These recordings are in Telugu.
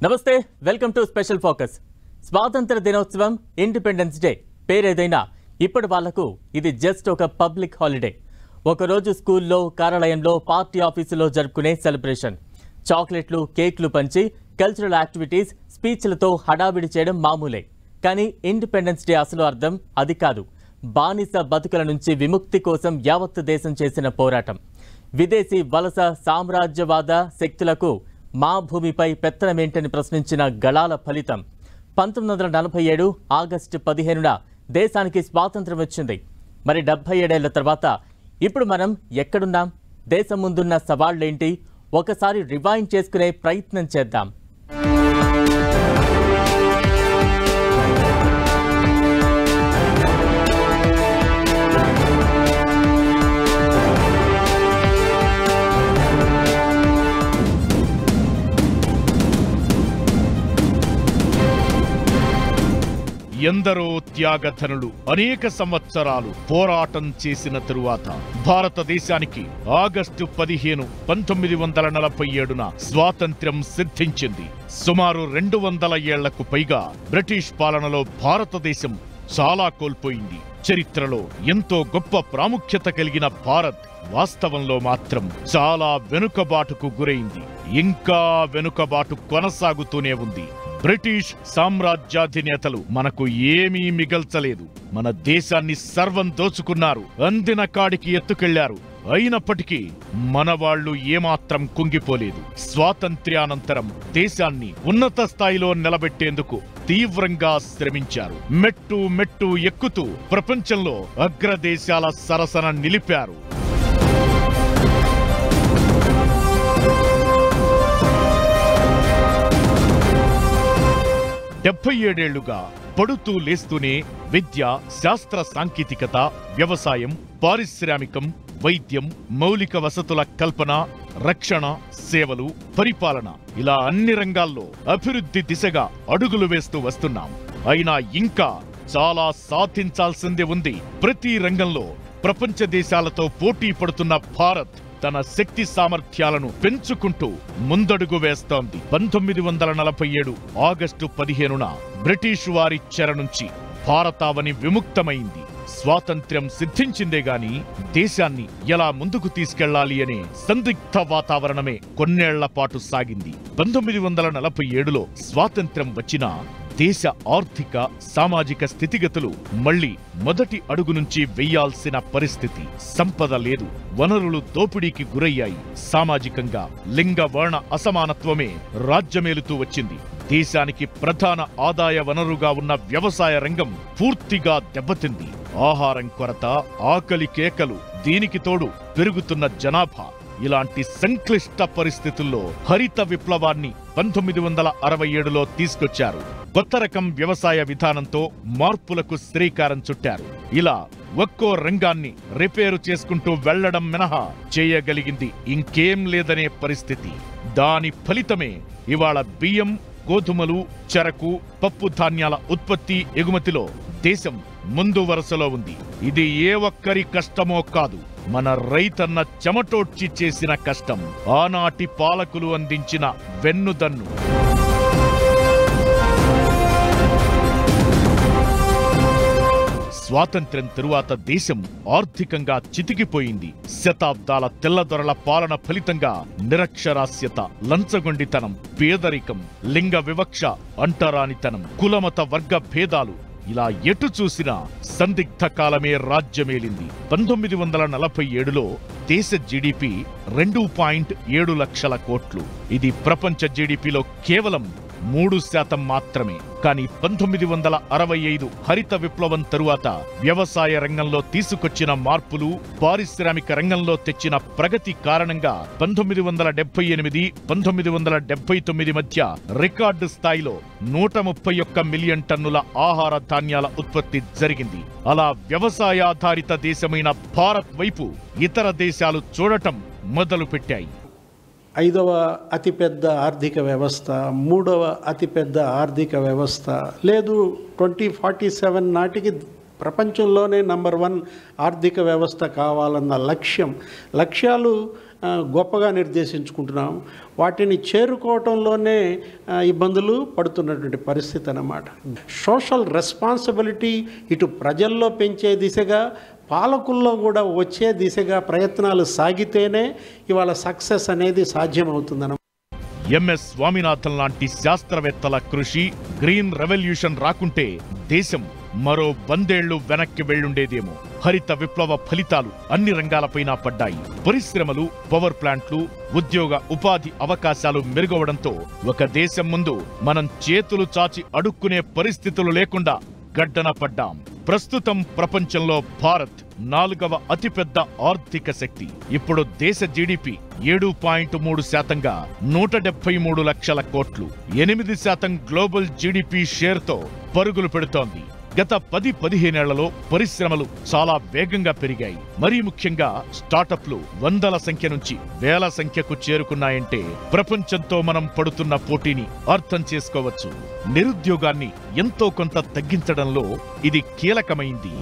నమస్తే, వెల్కమ్ టు స్పెషల్ ఫోకస్. స్వాతంత్ర దినోత్సవం, ఇండిపెండెన్స్ డే పేరేదైనా ఇప్పటి వాళ్లకు ఇది జస్ట్ ఒక పబ్లిక్ హాలిడే. ఒకరోజు స్కూల్లో, కార్యాలయంలో, పార్టీ ఆఫీసులో జరుపుకునే సెలబ్రేషన్. చాక్లెట్లు, కేక్లు పంచి కల్చరల్ యాక్టివిటీస్, స్పీచ్లతో హడావిడి చేయడం మామూలే. కానీ ఇండిపెండెన్స్ డే అసలు అర్థం అది కాదు. బానిస బతుకుల నుంచి విముక్తి కోసం యావత్ దేశం చేసిన పోరాటం. విదేశీ వలస సామ్రాజ్యవాద శక్తులకు మా భూమిపై పెత్తనమేంటని ప్రశ్నించిన గళాల ఫలితం. 1947 ఆగస్టు 15న దేశానికి స్వాతంత్రం వచ్చింది. మరి 77 ఏళ్ల తర్వాత ఇప్పుడు మనం ఎక్కడున్నాం? దేశం ముందున్న సవాళ్లేంటి? ఒకసారి రివైండ్ చేసుకునే ప్రయత్నం చేద్దాం. ఎందరో త్యాగధనులు అనేక సంవత్సరాలు పోరాటం చేసిన తరువాత భారతదేశానికి ఆగస్టు 15, 1947న స్వాతంత్ర్యం సిద్ధించింది. సుమారు 200 ఏళ్లకు పైగా బ్రిటిష్ పాలనలో భారతదేశం చాలా కోల్పోయింది. చరిత్రలో ఎంతో గొప్ప ప్రాముఖ్యత కలిగిన భారత్ వాస్తవంలో మాత్రం చాలా వెనుకబాటుకు గురైంది. ఇంకా వెనుకబాటు కొనసాగుతూనే ఉంది. బ్రిటిష్ సామ్రాజ్యాధినేతలు మనకు ఏమీ మిగల్చలేదు. మన దేశాన్ని సర్వం దోచుకున్నారు, అందిన కాడికి ఎత్తుకెళ్లారు. అయినప్పటికీ మన వాళ్లు ఏమాత్రం కుంగిపోలేదు. స్వాతంత్ర్యానంతరం దేశాన్ని ఉన్నత స్థాయిలో నిలబెట్టేందుకు తీవ్రంగా శ్రమించారు. మెట్టు మెట్టు ఎక్కుతూ ప్రపంచంలో అగ్రదేశాల సరసన నిలిపారు. 77 ఏళ్లుగా పడుతూ లేస్తూనే విద్య, శాస్త్ర సాంకేతికత, వ్యవసాయం, పారిశ్రామికం, వైద్యం, మౌలిక వసతుల కల్పన, రక్షణ, సేవలు, పరిపాలన ఇలా అన్ని రంగాల్లో అభివృద్ధి దిశగా అడుగులు వేస్తూ వస్తున్నాం. అయినా ఇంకా చాలా సాధించాల్సిందే ఉంది. ప్రతి రంగంలో ప్రపంచ దేశాలతో పోటీ పడుతున్న భారత్ తన శక్తి సామర్థ్యాలను పెంచుకుంటూ ముందడుగు వేస్తోంది. 1947 ఆగస్టు 15న బ్రిటిష్ వారి చెర నుంచి భారతావని విముక్తమైంది. స్వాతంత్ర్యం సిద్ధించిందే గాని దేశాన్ని ఎలా ముందుకు తీసుకెళ్లాలి అనే సందిగ్ధ వాతావరణమే కొన్నేళ్ల పాటు సాగింది. 1947లో స్వాతంత్ర్యం వచ్చినా దేశ ఆర్థిక, సామాజిక స్థితిగతులు మళ్లీ మొదటి అడుగు నుంచి వెయ్యాల్సిన పరిస్థితి. సంపద లేదు, వనరులు దోపిడీకి గురయ్యాయి. సామాజికంగా లింగ వర్ణ అసమానత్వమే రాజ్యమేలుతూ వచ్చింది. దేశానికి ప్రధాన ఆదాయ వనరుగా ఉన్న వ్యవసాయ రంగం పూర్తిగా దెబ్బతింది. ఆహారం కొరత, ఆకలి కేకలు, దీనికి తోడు పెరుగుతున్న జనాభా. ఇలాంటి సంక్లిష్ట పరిస్థితుల్లో హరిత విప్లవాన్ని 1967లో తీసుకొచ్చారు. కొత్త రకం వ్యవసాయ విధానంతో మార్పులకు శ్రీకారం చుట్టారు. ఇలా ఒక్కో రంగాన్ని రిపేరు చేసుకుంటూ వెళ్లడం మినహా చేయగలిగింది ఇంకేం లేదనే పరిస్థితి. దాని ఫలితమే ఇవాళ బియ్యం, గోధుమలు, చెరకు, పప్పు ధాన్యాల ఉత్పత్తి, ఎగుమతిలో దేశం ముందు వరుసలో ఉంది. ఇది ఏ ఒక్కరి కష్టమో కాదు, మన రైతన్న చెమటోడ్చి చేసిన కష్టం. ఆనాటి పాలకులు అందించిన వెన్నుదన్ను. స్వాతంత్ర్యం తరువాత దేశం ఆర్థికంగా చితికిపోయింది. శతాబ్దాల తెల్లదొరల పాలన ఫలితంగా నిరక్షరాస్యత, లంచగొండితనం, పేదరికం, లింగ వివక్ష, అంటరానితనం, కులమత వర్గ భేదాలు ఇలా ఎటు చూసినా సందిగ్ధ కాలమే రాజ్యమేలింది. 1947లో దేశ జీడీపీ 2.7 లక్షల కోట్లు. ఇది ప్రపంచ జీడీపీలో కేవలం 3% మాత్రమే. కానీ 1965 హరిత విప్లవం తరువాత వ్యవసాయ రంగంలో తీసుకొచ్చిన మార్పులు, పారిశ్రామిక రంగంలో తెచ్చిన ప్రగతి కారణంగా 1978, 1979 మధ్య రికార్డు స్థాయిలో 131 మిలియన్ టన్నుల ఆహార ధాన్యాల ఉత్పత్తి జరిగింది. అలా వ్యవసాయాధారిత దేశమైన భారత్ వైపు ఇతర దేశాలు చూడటం మొదలుపెట్టాయి. 5వ అతిపెద్ద ఆర్థిక వ్యవస్థ, 3వ అతిపెద్ద ఆర్థిక వ్యవస్థ, లేదు 2047 నాటికి ప్రపంచంలోనే నంబర్ 1 ఆర్థిక వ్యవస్థ కావాలన్న లక్ష్యాలు గొప్పగా నిర్దేశించుకుంటున్నాం. వాటిని చేరుకోవటంలోనే ఇబ్బందులు పడుతున్నటువంటి పరిస్థితి అన్నమాట. సోషల్ రెస్పాన్సిబిలిటీ ఇటు ప్రజల్లో పెంచే దిశగా, పాలకుల్లో కూడా వచ్చే దిశగా ప్రయత్నాలు సాగితేనే ఇవాళ సక్సెస్ అనేది సాధ్యమవుతుందన్నమాట. ఎంఎస్ స్వామినాథన్ లాంటి శాస్త్రవేత్తల కృషి, గ్రీన్ రెవల్యూషన్ రాకుంటే దేశం మరో 100 ఏళ్లు వెనక్కి వెళ్లుండేదేమో. హరిత విప్లవ ఫలితాలు అన్ని రంగాలపైన పడ్డాయి. పరిశ్రమలు, పవర్ ప్లాంట్లు, ఉద్యోగ ఉపాధి అవకాశాలు మెరుగవడంతో ఒక దేశం ముందు మనం చేతులు చాచి అడుక్కునే పరిస్థితులు లేకుండా గడ్డన పడ్డాం. ప్రస్తుతం ప్రపంచంలో భారత్ 4వ అతిపెద్ద ఆర్థిక శక్తి. ఇప్పుడు దేశ జీడిపి 7.3%గా 173 లక్షల కోట్లు, 8% గ్లోబల్ జీడిపి షేర్తో పరుగులు పెడుతోంది. గత 10-15 ఏళ్లలో పరిశ్రమలు చాలా వేగంగా పెరిగాయి. మరీ ముఖ్యంగా స్టార్టప్లు వందల సంఖ్య నుంచి వేల సంఖ్యకు చేరుకున్నాయంటే ప్రపంచంతో మనం పడుతున్న పోటీని అర్థం చేసుకోవచ్చు. నిరుద్యోగాన్ని ఎంతో కొంత తగ్గించడంలో ఇది కీలకమైంది.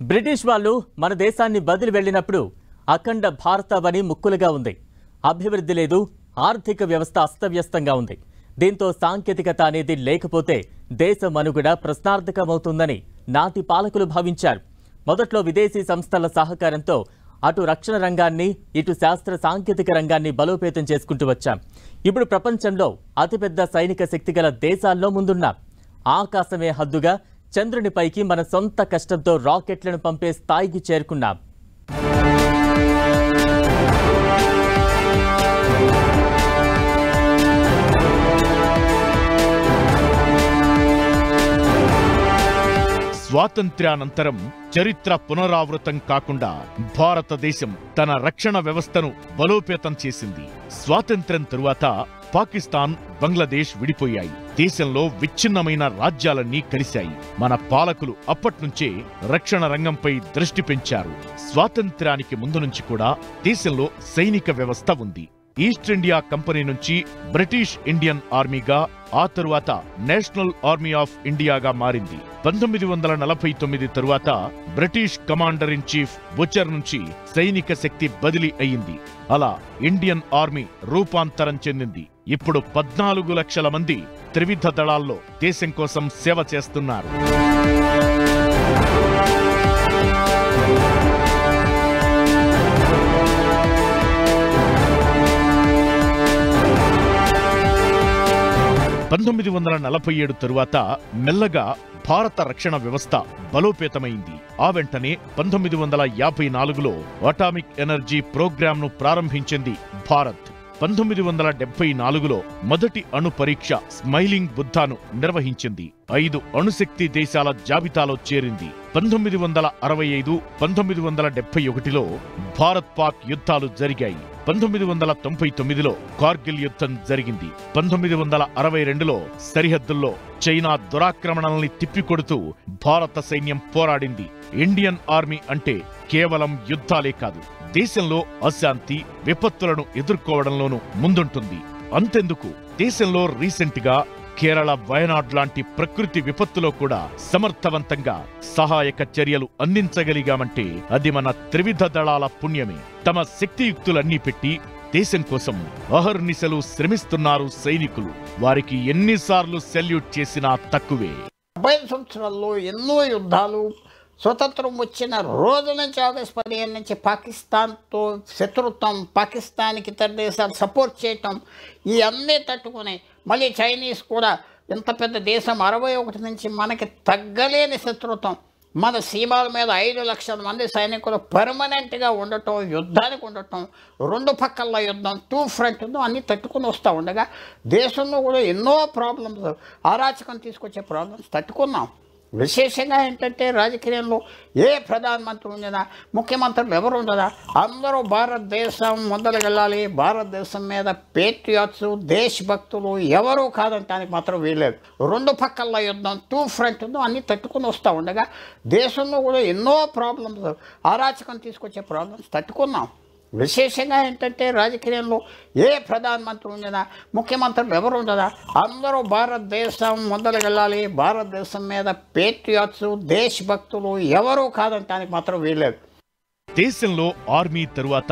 బ్రిటిష్ వాళ్ళు మన దేశాన్ని వదిలి వెళ్ళినప్పుడు అఖండ భారతావని ముక్కులుగా ఉంది. అభివృద్ధి లేదు, ఆర్థిక వ్యవస్థ అస్తవ్యస్తంగా ఉంది. దీంతో సాంకేతికత అనేది లేకపోతే దేశ మనుగడ ప్రశ్నార్థకమవుతుందని నాటి పాలకులు భావించారు. మొదట్లో విదేశీ సంస్థల సహకారంతో అటు రక్షణ రంగాన్ని, ఇటు శాస్త్ర సాంకేతిక రంగాన్ని బలోపేతం చేసుకుంటూ వచ్చాం. ఇప్పుడు ప్రపంచంలో అతిపెద్ద సైనిక శక్తి గల దేశాల్లో ముందున్నాం. ఆకాశమే హద్దుగా చంద్రునిపైకి మన సొంత కష్టంతో రాకెట్లను పంపే స్థాయికి చేరుకున్నాం. స్వాతంత్ర్యానంతరం చరిత్ర పునరావృతం కాకుండా భారతదేశం తన రక్షణ వ్యవస్థను బలోపేతం చేసింది. స్వాతంత్ర్యం తరువాత పాకిస్తాన్, బంగ్లాదేశ్ విడిపోయాయి. దేశంలో విచ్ఛిన్నమైన రాజ్యాలన్నీ కలిశాయి. మన పాలకులు అప్పట్నుంచే రక్షణ రంగంపై దృష్టి పెంచారు. స్వాతంత్ర్యానికి ముందు నుంచి కూడా దేశంలో సైనిక వ్యవస్థ ఉంది. ఈస్ట్ ఇండియా కంపెనీ నుంచి బ్రిటిష్ ఇండియన్ ఆర్మీగా, ఆ తరువాత నేషనల్ ఆర్మీ ఆఫ్ ఇండియాగా మారింది. 1949 తరువాత British commander in chief butcher నుంచి సైనిక శక్తి బదిలీ అయింది. అలా ఇండియన్ ఆర్మీ రూపాంతరం చెందింది. ఇప్పుడు 14 లక్షల మంది త్రివిధ దళాల్లో దేశం కోసం సేవ చేస్తున్నారు. (1947) తరువాత మెల్లగా భారత రక్షణ వ్యవస్థ బలోపేతమైంది. ఆ వెంటనే 1954లో అటామిక్ ఎనర్జీ ప్రోగ్రాంను ప్రారంభించింది భారత్. 1974లో మొదటి అణు పరీక్ష స్మైలింగ్ బుద్ధాను నిర్వహించింది. 5 అణుశక్తి దేశాల జాబితాలో చేరింది. 1965, 1971లో భారత్ పాక్ యుద్ధాలు జరిగాయి. 1999లో కార్గిల్ యుద్ధం జరిగింది. 1962లో సరిహద్దుల్లో చైనా దురాక్రమణల్ని తిప్పికొడుతూ భారత సైన్యం పోరాడింది. ఇండియన్ ఆర్మీ అంటే కేవలం యుద్ధాలే కాదు, దేశంలో అశాంతి, విపత్తులను ఎదుర్కోవడంలోనూ ముందుంటుంది. అంతెందుకు, దేశంలో రీసెంట్గా కేరళ, వయనాడ్ లాంటి ప్రకృతి విపత్తులో కూడా సమర్థవంతంగా సహాయక చర్యలు అందించగలిగామంటే అది మన త్రివిధ దళాల పుణ్యమే. తమ శక్తియుక్తులన్నీ పెట్టి దేశం కోసం అహర్నిశలు శ్రమిస్తున్నారు సైనికులు. వారికి ఎన్నిసార్లు సెల్యూట్ చేసినా తక్కువే. 70 సంవత్సరాల్లో ఎన్నో యుద్ధాలు, స్వతంత్రం వచ్చిన రోజు నుంచి ఆగస్టు 15 నుంచి పాకిస్తాన్తో శత్రుత్వం, పాకిస్తాన్కి ఇతర దేశాలు సపోర్ట్ చేయటం, ఈ అన్నీ తట్టుకుని మళ్ళీ చైనీస్ కూడా ఎంత పెద్ద దేశం 61 నుంచి మనకి తగ్గలేని శత్రుత్వం, మన సీమాల మీద 5 లక్షల మంది సైనికులు పర్మనెంట్గా ఉండటం, యుద్ధానికి ఉండటం, 2 పక్కల యుద్ధం, 2 ఫ్రంట్ అన్నీ తట్టుకుని వస్తూ ఉండగా దేశంలో కూడా ఎన్నో ప్రాబ్లమ్స్, అరాచకం తీసుకొచ్చే ప్రాబ్లమ్స్ తట్టుకున్నాం. విశేషంగా ఏంటంటే రాజకీయంలో ఏ ప్రధానమంత్రి ఉండదా, ముఖ్యమంత్రులు ఎవరు ఉండదా, అందరూ భారతదేశం ముందరకెళ్ళాలి, భారతదేశం మీద పేట్రియాట్స్, దేశభక్తులు ఎవరూ కాదంటానికి మాత్రం వీల్లేదు. 2 పక్కల యుద్ధం, 2 ఫ్రంట్ అన్నీ తట్టుకుని వస్తూ ఉండగా దేశంలో కూడా ఎన్నో ప్రాబ్లమ్స్, అరాచకం తీసుకొచ్చే ప్రాబ్లమ్స్ తట్టుకున్నాం. విశేషంగా ఏంటంటే రాజకీయంలో ఏ ప్రధానమంత్రి ఉండదా, ముఖ్యమంత్రులు ఎవరు ఉండదా, అందరూ భారతదేశం మొదలుకెళ్ళాలి, భారతదేశం మీద పేట్రియాట్స్ దేశభక్తులు ఎవరూ కాదంటానికి మాత్రం వీల్లేదు. దేశంలో ఆర్మీ తరువాత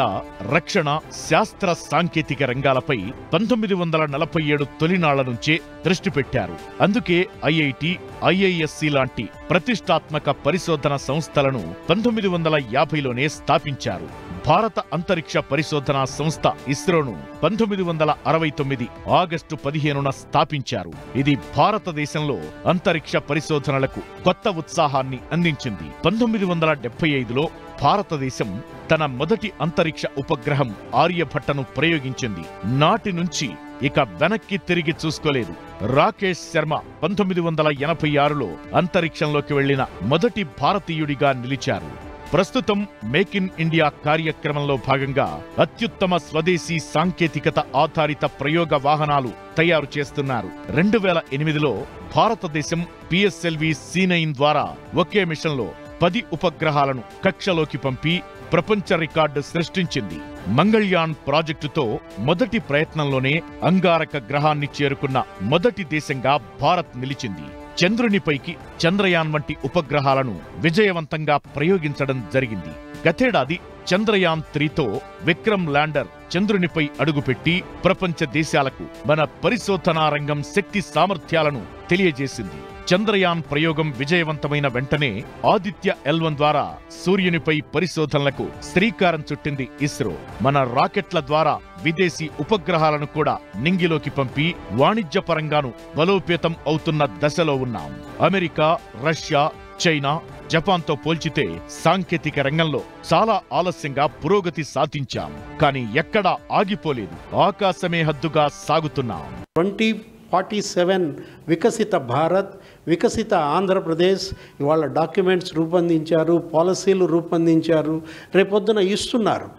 రక్షణ, శాస్త్ర సాంకేతిక రంగాలపై 1947 తొలినాళ్ల నుంచే దృష్టి పెట్టారు. అందుకే ఐఐటి, ఐఐఎస్సి లాంటి ప్రతిష్టాత్మక పరిశోధన సంస్థలను 1950లోనే స్థాపించారు. భారత అంతరిక్ష పరిశోధనా సంస్థ ఇస్రోను 1969 ఆగస్టు 15న స్థాపించారు. ఇది భారతదేశంలో అంతరిక్ష పరిశోధనలకు కొత్త ఉత్సాహాన్ని అందించింది. 1975లో భారతదేశం తన మొదటి అంతరిక్ష ఉపగ్రహం ఆర్యభట్టను ప్రయోగించింది. నాటి నుంచి ఇక వెనక్కి తిరిగి చూసుకోలేదు. రాకేష్ శర్మ 1986లో అంతరిక్షంలోకి వెళ్లిన మొదటి భారతీయుడిగా నిలిచారు. ప్రస్తుతం మేక్ ఇన్ ఇండియా కార్యక్రమంలో భాగంగా అత్యుత్తమ స్వదేశీ సాంకేతికత ఆధారిత ప్రయోగ వాహనాలు తయారు చేస్తున్నారు. 2008లో భారతదేశం PSLV C9 ద్వారా ఒకే మిషన్లో 10 ఉపగ్రహాలను కక్షలోకి పంపి ప్రపంచ రికార్డు సృష్టించింది. మంగళ్యాన్ ప్రాజెక్టుతో మొదటి ప్రయత్నంలోనే అంగారక గ్రహాన్ని చేరుకున్న మొదటి దేశంగా భారత్ నిలిచింది. చంద్రునిపైకి చంద్రయాన్ వంటి ఉపగ్రహాలను విజయవంతంగా ప్రయోగించడం జరిగింది. గతేడాది చంద్రయాన్ 3తో విక్రమ్ ల్యాండర్ చంద్రునిపై అడుగుపెట్టి ప్రపంచ దేశాలకు మన పరిశోధనా రంగం శక్తి సామర్థ్యాలను తెలియజేసింది. చంద్రయాన్ ప్రయోగం విజయవంతమైన వెంటనే ఆదిత్య L1 ద్వారా సూర్యునిపై పరిశోధనలకు శ్రీకారం చుట్టింది ఇస్రో. మన రాకెట్ల ద్వారా విదేశీ ఉపగ్రహాలను కూడా నింగిలోకి పంపి వాణిజ్యపరంగాను బలోపేతం అవుతున్న దశలో ఉన్నాం. అమెరికా, రష్యా, చైనా, జపాన్తో పోల్చితే సాంకేతిక రంగంలో చాలా ఆలస్యంగా పురోగతి సాధించాం. కానీ ఎక్కడా ఆగిపోలేదు. ఆకాశమే హద్దుగా సాగుతున్నాం. 2047 వికసిత భారత్, వికసిత ఆంధ్రప్రదేశ్ ఇవాళ డాక్యుమెంట్స్ రూపొందించారు, పాలసీలు రూపొందించారు, రేపొద్దున ఇస్తున్నారు.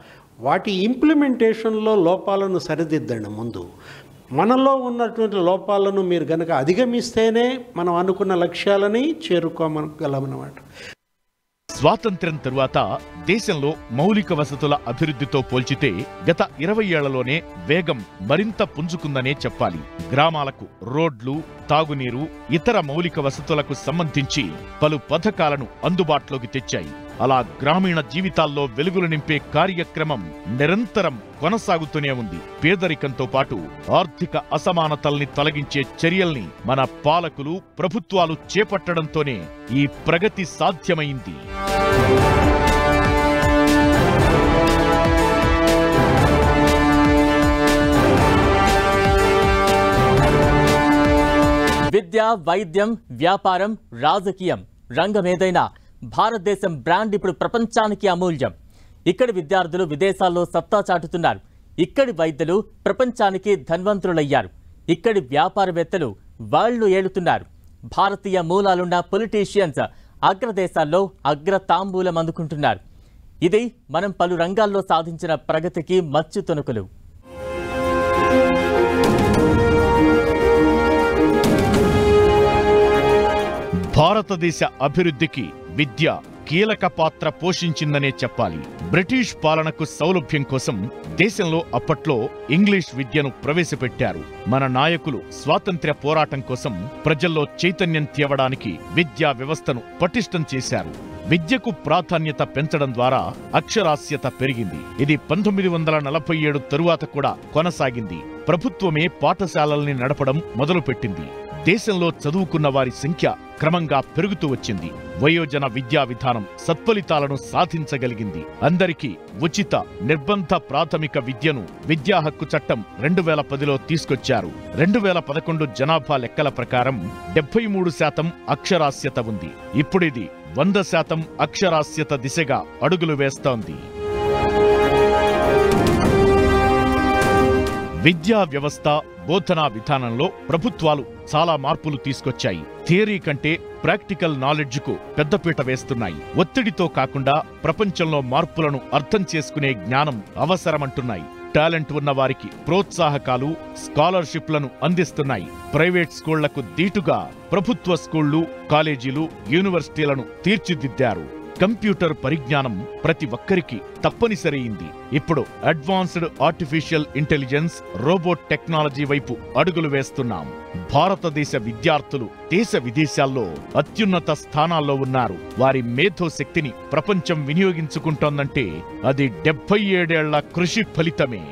వాటి ఇంప్లిమెంటేషన్లో లోపాలను సరిదిద్దండి. ముందు మనలో ఉన్నటువంటి లోపాలను మీరు గనక అధిగమిస్తేనే మనం అనుకున్న లక్ష్యాలని చేరుకోగలమన్నమాట. స్వాతంత్ర్యం తరువాత దేశంలో మౌలిక వసతుల అభివృద్ధితో పోల్చితే గత 20 ఏళ్లలోనే వేగం మరింత పుంజుకుందనే చెప్పాలి. గ్రామాలకు రోడ్లు, తాగునీరు, ఇతర మౌలిక వసతులకు సంబంధించి పలు పథకాలను అందుబాటులోకి తెచ్చాయి. అలా గ్రామీణ జీవితాల్లో వెలుగులు నింపే కార్యక్రమం నిరంతరం కొనసాగుతూనే ఉంది. పేదరికంతో పాటు ఆర్థిక అసమానతల్ని తొలగించే చర్యల్ని మన పాలకులు, ప్రభుత్వాలు చేపట్టడంతోనే ఈ ప్రగతి సాధ్యమైంది. విద్య, వైద్యం, వ్యాపారం, రాజకీయం రంగమేదైనా భారతదేశం బ్రాండ్ ఇప్పుడు ప్రపంచానికి అమూల్యం. ఇక్కడి విద్యార్థులు విదేశాల్లో సత్తా చాటుతున్నారు. ఇక్కడి వైద్యులు ప్రపంచానికి ధన్వంతులయ్యారు. ఇక్కడి వ్యాపారవేత్తలు వాళ్ళు ఏలుతున్నారు. భారతీయ మూలాలున్న పొలిటీషియన్స్ అగ్రదేశాల్లో అగ్రతాంబూలం అందుకుంటున్నారు. ఇది మనం పలు రంగాల్లో సాధించిన ప్రగతికి మచ్చు తొనుకులు. భారతదేశ అభివృద్ధికి విద్య కీలక పాత్ర పోషించిందనే చెప్పాలి. బ్రిటిష్ పాలనకు సౌలభ్యం కోసం దేశంలో అప్పట్లో ఇంగ్లీష్ విద్యను ప్రవేశపెట్టారు. మన నాయకులు స్వాతంత్ర్య పోరాటం కోసం ప్రజల్లో చైతన్యం తేవడానికి విద్యా వ్యవస్థను పటిష్టం చేశారు. విద్యకు ప్రాధాన్యత పెంచడం ద్వారా అక్షరాస్యత పెరిగింది. ఇది 1947 తరువాత కూడా కొనసాగింది. ప్రభుత్వమే పాఠశాలల్ని నడపడం మొదలుపెట్టింది. దేశంలో చదువుకున్న వారి సంఖ్య క్రమంగా పెరుగుతూ వచ్చింది. వయోజన విద్యా విధానం సత్ఫలితాలను సాధించగలిగింది. అందరికీ ఉచిత నిర్బంధ ప్రాథమిక విద్యను విద్యా హక్కు చట్టం 2010లో తీసుకొచ్చారు. 2011 జనాభా లెక్కల ప్రకారం 73% అక్షరాస్యత ఉంది. ఇప్పుడిది 100% అక్షరాస్యత దిశగా అడుగులు వేస్తోంది. విద్యా వ్యవస్థ, బోధనా విధానంలో ప్రభుత్వాలు చాలా మార్పులు తీసుకొచ్చాయి. థియరీ కంటే ప్రాక్టికల్ నాలెడ్జ్కు పెద్దపీట వేస్తున్నాయి. ఒత్తిడితో కాకుండా ప్రపంచంలో మార్పులను అర్థం చేసుకునే జ్ఞానం అవసరమంటున్నాయి. టాలెంట్ ఉన్న వారికి ప్రోత్సాహకాలు, స్కాలర్షిప్లను అందిస్తున్నాయి. ప్రైవేట్ స్కూళ్లకు దీటుగా ప్రభుత్వ స్కూళ్లు, కాలేజీలు, యూనివర్సిటీలను తీర్చిదిద్దారు. కంప్యూటర్ పరిజ్ఞానం ప్రతి ఒక్కరికి తప్పనిసరైంది. ఇప్పుడు advanced artificial intelligence, robot technology వైపు అడుగులు వేస్తున్నాం. భారతదేశ విద్యార్థులు దేశ విదేశాల్లో అత్యున్నత స్థానాల్లో ఉన్నారు. వారి మేధో శక్తిని ప్రపంచం వినియోగించుకుంటోందంటే అది 77 ఏళ్ల కృషి ఫలితమే.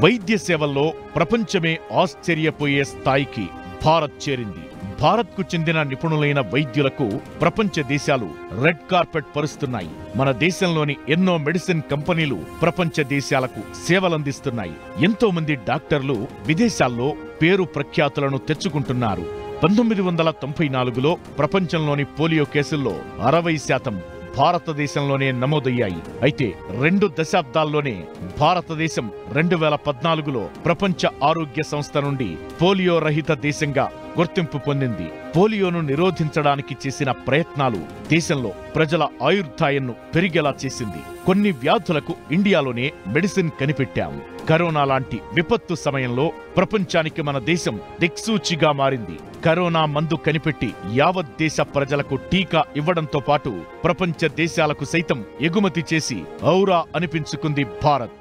వైద్య సేవల్లో ప్రపంచమే ఆశ్చర్యపోయే స్థాయికి భారత్ చేరింది. భారత్కు చెందిన నిపుణులైన వైద్యులకు ప్రపంచ దేశాలు రెడ్ కార్పెట్ పరుస్తున్నాయి. మన దేశంలోని ఎన్నో మెడిసిన్ కంపెనీలు ప్రపంచ దేశాలకు సేవలందిస్తున్నాయి. ఎంతో మంది డాక్టర్లు విదేశాల్లో పేరు ప్రఖ్యాతులను తెచ్చుకుంటున్నారు. 1994లో ప్రపంచంలోని పోలియో కేసుల్లో 60% భారతదేశంలోనే నమోదయ్యాయి. అయితే 2 దశాబ్దాల్లోనే భారతదేశం 2014లో ప్రపంచ ఆరోగ్య సంస్థ నుండి పోలియో రహిత దేశంగా గుర్తింపు పొందింది. పోలియోను నిరోధించడానికి చేసిన ప్రయత్నాలు దేశంలో ప్రజల ఆయుర్దాయంను పెరిగేలా చేసింది. కొన్ని వ్యాధులకు ఇండియాలోనే మెడిసిన్ కనిపెట్టాం. కరోనా లాంటి విపత్తు సమయంలో ప్రపంచానికి మన దేశం దిక్సూచిగా మారింది. కరోనా మందు కనిపెట్టి యావత్ దేశ ప్రజలకు టీకా ఇవ్వడంతో పాటు ప్రపంచ దేశాలకు సైతం ఎగుమతి చేసి ఔరా అనిపించుకుంది భారత్.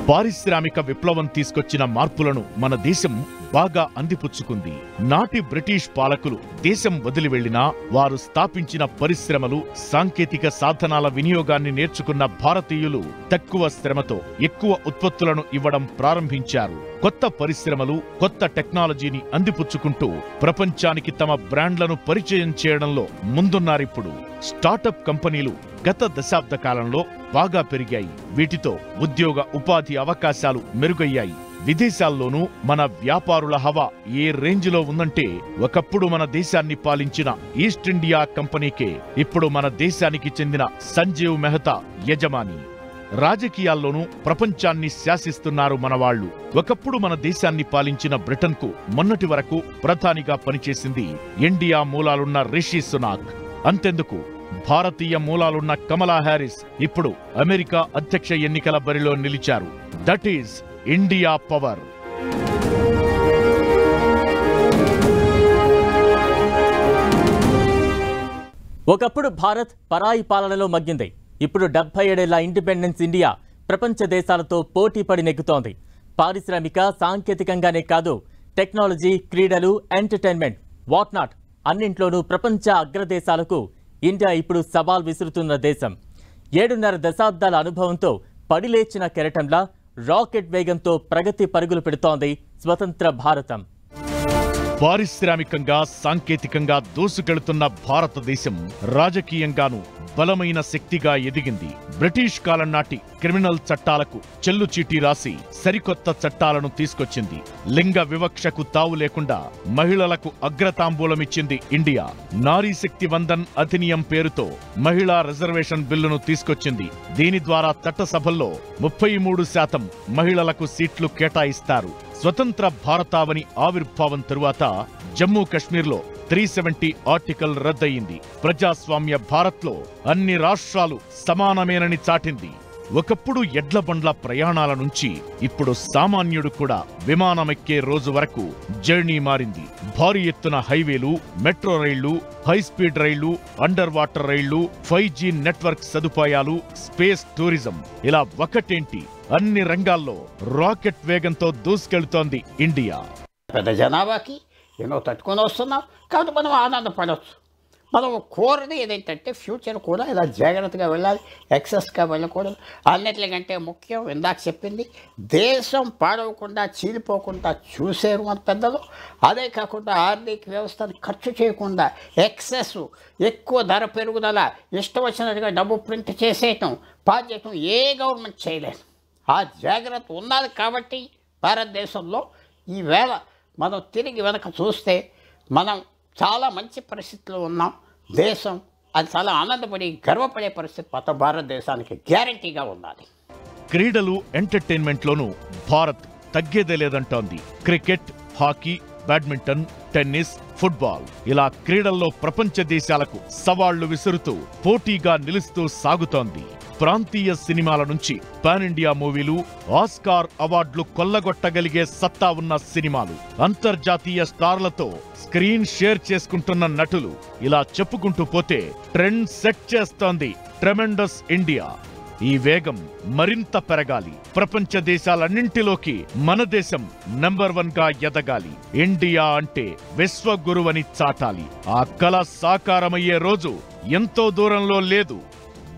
పారిశ్రామిక విప్లవం తీసుకొచ్చిన మార్పులను మన దేశం బాగా అందిపుచ్చుకుంది. నాటి బ్రిటిష్ పాలకులు దేశం వదిలి వెళ్లినా వారు స్థాపించిన పరిశ్రమలు, సాంకేతిక సాధనాల వినియోగాన్ని నేర్చుకున్న భారతీయులు తక్కువ శ్రమతో ఎక్కువ ఉత్పత్తులను ఇవ్వడం ప్రారంభించారు. కొత్త పరిశ్రమలు, కొత్త టెక్నాలజీని అందిపుచ్చుకుంటూ ప్రపంచానికి తమ బ్రాండ్లను పరిచయం చేయడంలో ముందున్నారిప్పుడు. స్టార్టప్ కంపెనీలు గత దశాబ్ద కాలంలో బాగా పెరిగాయి. వీటితో ఉద్యోగ ఉపాధి అవకాశాలు మెరుగయ్యాయి. విదేశాల్లోనూ మన వ్యాపారుల హవా ఏ రేంజ్లో ఉందంటే ఒకప్పుడు మన దేశాన్ని పాలించిన ఈస్ట్ ఇండియా కంపెనీకే ఇప్పుడు మన దేశానికి చెందిన సంజీవ్ మెహతా యజమాని. రాజకీయాల్లోనూ ప్రపంచాన్ని శాసిస్తున్నారు మనవాళ్లు. ఒకప్పుడు మన దేశాన్ని పాలించిన బ్రిటన్కు మొన్నటి వరకు ప్రధానిగా పనిచేసింది ఇండియా మూలాలున్న రిషి సునాక్. అంతెందుకు, భారతీయ మూలాలున్న కమలా హ్యారిస్ ఇప్పుడు అమెరికా అధ్యక్ష ఎన్నికల బరిలో నిలిచారు. That is India power. ఒకప్పుడు భారత్ పరాయి పాలనలో మగ్గింది. ఇప్పుడు 77 ఏళ్ల ఇండిపెండెన్స్ ఇండియా ప్రపంచ దేశాలతో పోటీ పడి నెగ్గుతోంది. పారిశ్రామిక, సాంకేతికంగానే కాదు, టెక్నాలజీ, క్రీడలు, ఎంటర్టైన్మెంట్, వాట్ నాట్ అన్నింట్లోనూ ప్రపంచ అగ్రదేశాలకు ఇండియా ఇప్పుడు సవాల్ విసురుతున్న దేశం. 7.5 దశాబ్దాల అనుభవంతో పడిలేచిన కెరటంలా రాకెట్ వేగంతో ప్రగతి పరుగులు పెడుతోంది స్వతంత్ర భారతం. పారిశ్రామికంగా, సాంకేతికంగా దూసుకెళ్తున్న భారతదేశం రాజకీయంగానూ బలమైన శక్తిగా ఎదిగింది. బ్రిటిష్ కాలం నాటి క్రిమినల్ చట్టాలకు చెల్లుచీటీ రాసి సరికొత్త చట్టాలను తీసుకొచ్చింది. లింగ వివక్షకు తావు లేకుండా మహిళలకు అగ్రతాంబూలమిచ్చింది ఇండియా. నారీ శక్తి వందన్ అధినియం పేరుతో మహిళా రిజర్వేషన్ బిల్లును తీసుకొచ్చింది. దీని ద్వారా చట్టసభల్లో 33% మహిళలకు సీట్లు కేటాయిస్తారు. స్వతంత్ర భారతావని ఆవిర్భావం తరువాత జమ్మూ కశ్మీర్లో 370 ఆర్టికల్ రద్దయింది. ప్రజాస్వామ్య భారత్లో అన్ని రాష్ట్రాలు సమానమేనని చాటింది. ఒకప్పుడు ఎడ్ల బండ్ల ప్రయాణాల నుంచి ఇప్పుడు సామాన్యుడు కూడా విమానమెక్కే రోజు వరకు జర్నీ మారింది. భారీ ఎత్తున హైవేలు, మెట్రో రైళ్లు, హైస్పీడ్ రైళ్లు, అండర్ వాటర్ రైళ్లు, 5G నెట్వర్క్ సదుపాయాలు, స్పేస్ టూరిజం, ఇలా ఒకటేంటి అన్ని రంగాల్లో రాకెట్ వేగంతో దూసుకెళ్తోంది ఇండియా. పెద్ద జనాభాకి ఎన్నో తట్టుకొని వస్తున్నాం కాబట్టి మనం ఆనందపడవచ్చు. మనం కోరది ఏదైతే ఫ్యూచర్ కూడా ఇలా జాగ్రత్తగా వెళ్ళాలి, ఎక్సెస్గా వెళ్ళకూడదు. అన్నిటికంటే ముఖ్యం ఇందాక చెప్పింది, దేశం పాడవకుండా చీలిపోకుండా చూసేరు మన పెద్దలు. అదే కాకుండా ఆర్థిక వ్యవస్థను ఖర్చు చేయకుండా ఎక్సెస్, ఎక్కువ ధర పెరుగుదల, ఇష్టం వచ్చినట్టుగా డబ్బు ప్రింట్ చేసేయటం, పాస్ చేయటం ఏ గవర్నమెంట్ చేయలేదు. ఆ జాగ్రత్త ఉన్నది కాబట్టి భారతదేశంలో ఈవేళ మనం తిరిగి వెనక చూస్తే మనం చాలా మంచి పరిస్థితిలో ఉన్నాం. దేశం అది చాలా ఆనందపడి గర్వపడే పరిస్థితి మొత్తం భారతదేశానికి గ్యారంటీగా ఉన్నది. క్రీడలు, ఎంటర్టైన్మెంట్లోనూ భారత్ తగ్గేదే లేదంటోంది. Cricket, hockey, badminton, tennis, football ఇలా క్రీడల్లో ప్రపంచ దేశాలకు సవాళ్లు విసురుతూ పోటీగా నిలుస్తూ సాగుతోంది. ప్రాంతీయ సినిమాల నుంచి పాన్ ఇండియా మూవీలు, ఆస్కార్ అవార్డులు కొల్లగొట్టగలిగే సత్తా ఉన్న సినిమాలు, అంతర్జాతీయ స్టార్లతో స్క్రీన్ షేర్ చేసుకుంటున్న నటులు ఇలా చెప్పుకుంటూ పోతే ట్రెండ్ సెట్ చేస్తోంది ట్రెమెండస్ ఇండియా. ఈ వేగం మరింత పెరగాలి. ప్రపంచ దేశాలన్నింటిలోకి మన దేశం నంబర్ 1 గా ఎదగాలి. ఇండియా అంటే విశ్వగురువని చాటాలి. ఆ కల సాకారమయ్యే రోజు ఎంతో దూరంలో లేదు.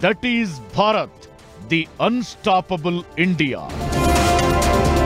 That is Bharat, the unstoppable India.